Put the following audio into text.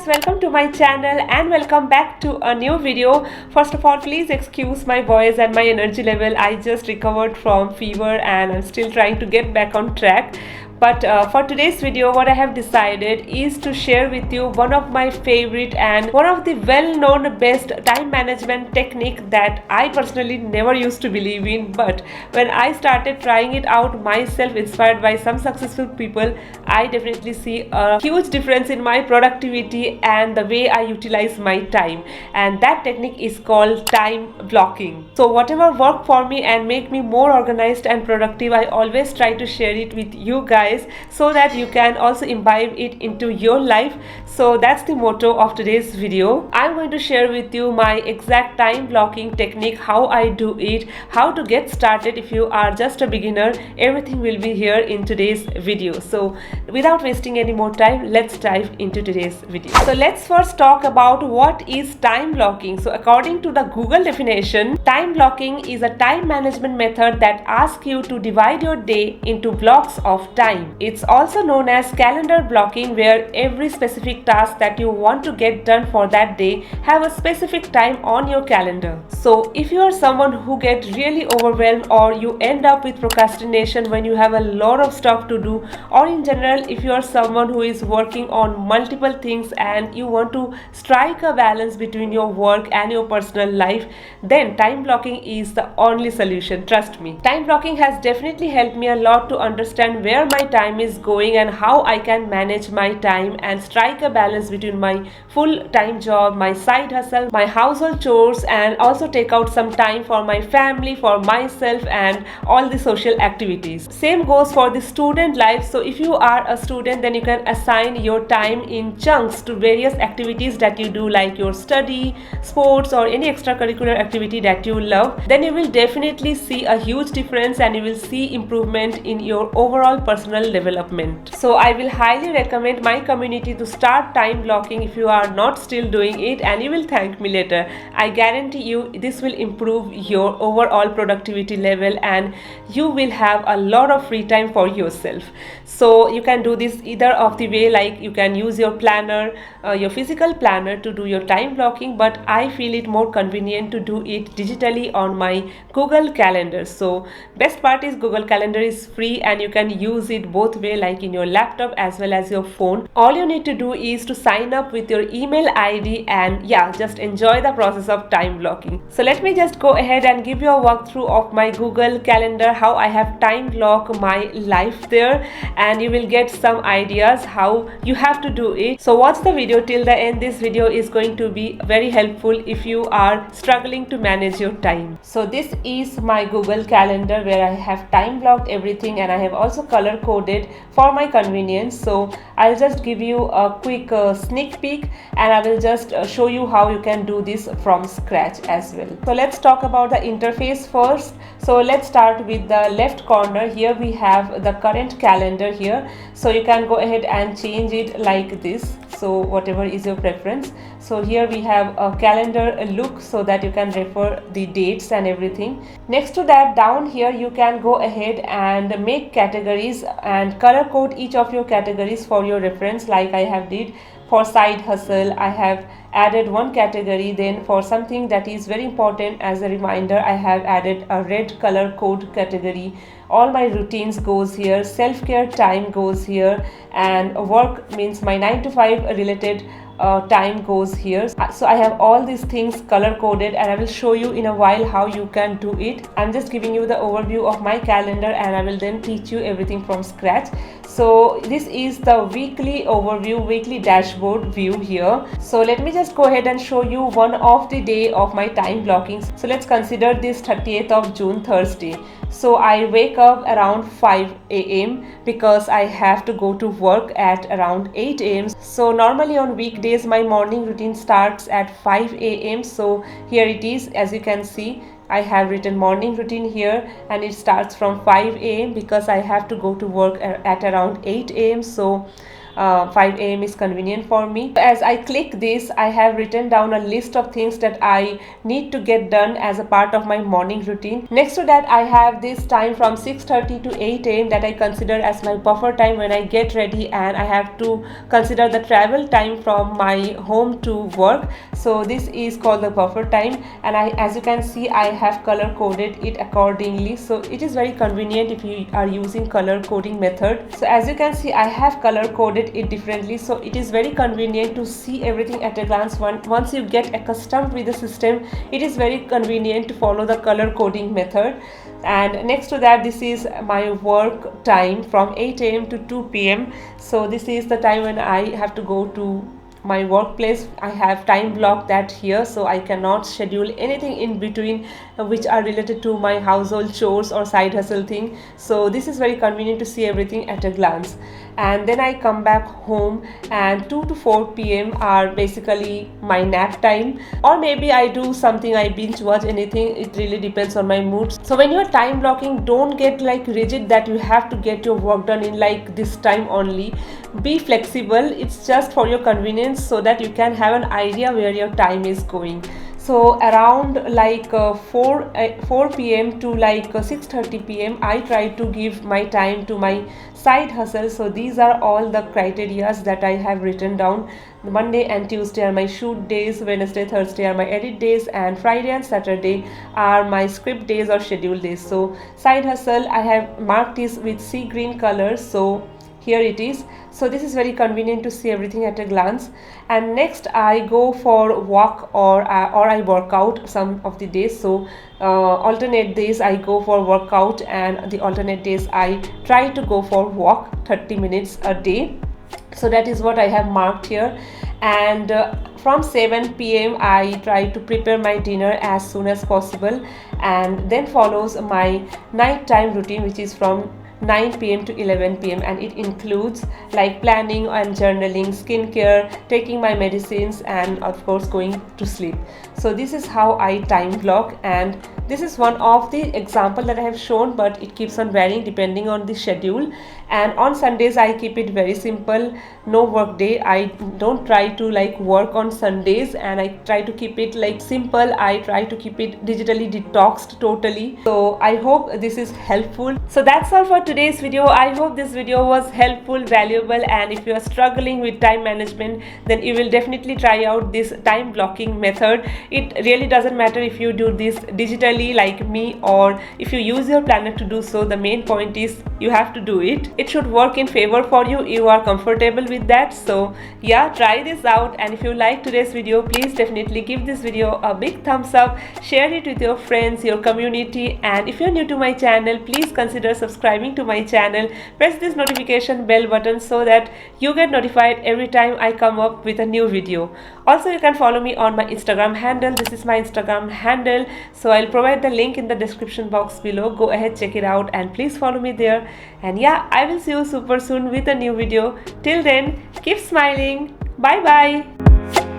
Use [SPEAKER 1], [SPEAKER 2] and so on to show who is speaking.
[SPEAKER 1] guys, welcome to my channel and welcome back to a new video. First of all, please excuse my voice and my energy level. I just recovered from fever and I'm still trying to get back on track. But for today's video, what I have decided is to share with you one of my favorite and one of the well-known best time management technique that I personally never used to believe in. But when I started trying it out myself, inspired by some successful people, I definitely see a huge difference in my productivity and the way I utilize my time. And that technique is called time blocking. So whatever worked for me and make me more organized and productive, I always try to share it with you guys so that you can also imbibe it into your life. So that's the motto of today's video. I'm going to share with you my exact time blocking technique, how I do it, how to get started if you are just a beginner. Everything will be here in today's video. So without wasting any more time, let's dive into today's video. So let's first talk about what is time blocking. So according to the Google definition, time blocking is a time management method that asks you to divide your day into blocks of time. It's also known as calendar blocking, where every specific task that you want to get done for that day have a specific time on your calendar. So if you are someone who gets really overwhelmed or you end up with procrastination when you have a lot of stuff to do, or in general if you are someone who is working on multiple things and you want to strike a balance between your work and your personal life, then time blocking is the only solution. Trust me. Time blocking has definitely helped me a lot to understand where my time is going and how I can manage my time and strike a balance between my full-time job, my side hustle, my household chores, and also take out some time for my family, for myself, and all the social activities. Same goes for the student life. So if you are a student, then you can assign your time in chunks to various activities that you do, like your study, sports, or any extracurricular activity that you love. Then you will definitely see a huge difference and you will see improvement in your overall personal development. So I will highly recommend my community to start time blocking if you are not still doing it, and you will thank me later. I guarantee you this will improve your overall productivity level and you will have a lot of free time for yourself. So you can do this either of the way, like you can use your planner, your physical planner to do your time blocking, but I feel it more convenient to do it digitally on my Google Calendar. So best part is Google Calendar is free and you can use it both way, like in your laptop as well as your phone. All you need to do is to sign up with your email ID and just enjoy the process of time blocking. So let me just go ahead and give you a walkthrough of my Google Calendar, how I have time blocked my life there, and you will get some ideas how you have to do it. So watch the video till the end. This video is going to be very helpful if you are struggling to manage your time. So this is my Google Calendar where I have time blocked everything, and I have also color coded for my convenience. So I'll just give you a quick sneak peek and I will just show you how you can do this from scratch as well. So let's talk about the interface first. So let's start with the left corner. Here we have the current calendar here, so you can go ahead and change it like this, so whatever is your preference. So here we have a calendar look so that you can refer the dates and everything. Next to that, down here you can go ahead and make categories and color code each of your categories for your reference, like I have did. For side hustle, I have added one category. Then for something that is very important, as a reminder, I have added a red color code category. All my routines goes here, self-care time goes here, and work means my 9 to 5 related time goes here. So I have all these things color coded and I will show you in a while how you can do it. I'm just giving you the overview of my calendar and I will then teach you everything from scratch. So this is the weekly overview, weekly dashboard view here. So let me just go ahead and show you one of the day of my time blocking. So let's consider this 30th of June, Thursday. So I wake up around 5 a.m. because I have to go to work at around 8 a.m. So normally on weekdays my morning routine starts at 5 a.m. So here it is, as you can see, I have written morning routine here and it starts from 5 a.m. because I have to go to work at around 8 a.m. So 5 a.m. is convenient for me. As I click this, I have written down a list of things that I need to get done as a part of my morning routine. Next to that, I have this time from 6:30 to 8 a.m. that I consider as my buffer time when I get ready, and I have to consider the travel time from my home to work. So this is called the buffer time, and as you can see, I have color coded it accordingly. So it is very convenient if you are using color coding method. So as you can see, I have color coded it differently, so it is very convenient to see everything at a glance. Once you get accustomed with the system, it is very convenient to follow the color coding method. And next to that, this is my work time from 8 a.m. to 2 p.m. So this is the time when I have to go to my workplace. I have time blocked that here, so I cannot schedule anything in between which are related to my household chores or side hustle thing. So this is very convenient to see everything at a glance. And then I come back home, and 2 to 4 p.m. are basically my nap time, or maybe I do something, I binge watch anything. It really depends on my mood. So when you're time blocking, don't get like rigid that you have to get your work done in like this time only. Be flexible. It's just for your convenience, so that you can have an idea where your time is going. So around like 4 p.m. to like 6:30 p.m. I try to give my time to my side hustle. So these are all the criterias that I have written down. Monday and Tuesday are my shoot days, Wednesday, Thursday are my edit days, and Friday and Saturday are my script days or schedule days. So side hustle, I have marked this with sea green colors. So here it is. So this is very convenient to see everything at a glance. And next I go for walk, or I work out some of the days. So alternate days I go for workout, and the alternate days I try to go for walk 30 minutes a day. So that is what I have marked here. And from 7 p.m. I try to prepare my dinner as soon as possible, and then follows my nighttime routine, which is from 9 p.m. to 11 p.m. and it includes like planning and journaling, skincare, taking my medicines, and of course going to sleep. So this is how I time block, and this is one of the example that I have shown, but it keeps on varying depending on the schedule. And on Sundays I keep it very simple, no work day. I don't try to like work on Sundays, and I try to keep it like simple. I try to keep it digitally detoxed totally. So I hope this is helpful. So that's all for today's video. I hope this video was helpful, valuable, and if you are struggling with time management, then you will definitely try out this time blocking method. It really doesn't matter if you do this digitally like me, or if you use your planner to do so. The main point is you have to do it. It should work in favor for you. You are comfortable with that. So yeah, try this out. And if you like today's video, please definitely give this video a big thumbs up, share it with your friends, your community, and if you're new to my channel, please consider subscribing to my channel. Press this notification bell button so that you get notified every time I come up with a new video. Also, you can follow me on my Instagram handle. This is my Instagram handle, so I'll provide the link in the description box below. Go ahead, check it out, and please follow me there. And yeah, I will see you super soon with a new video. Till then, keep smiling. Bye bye.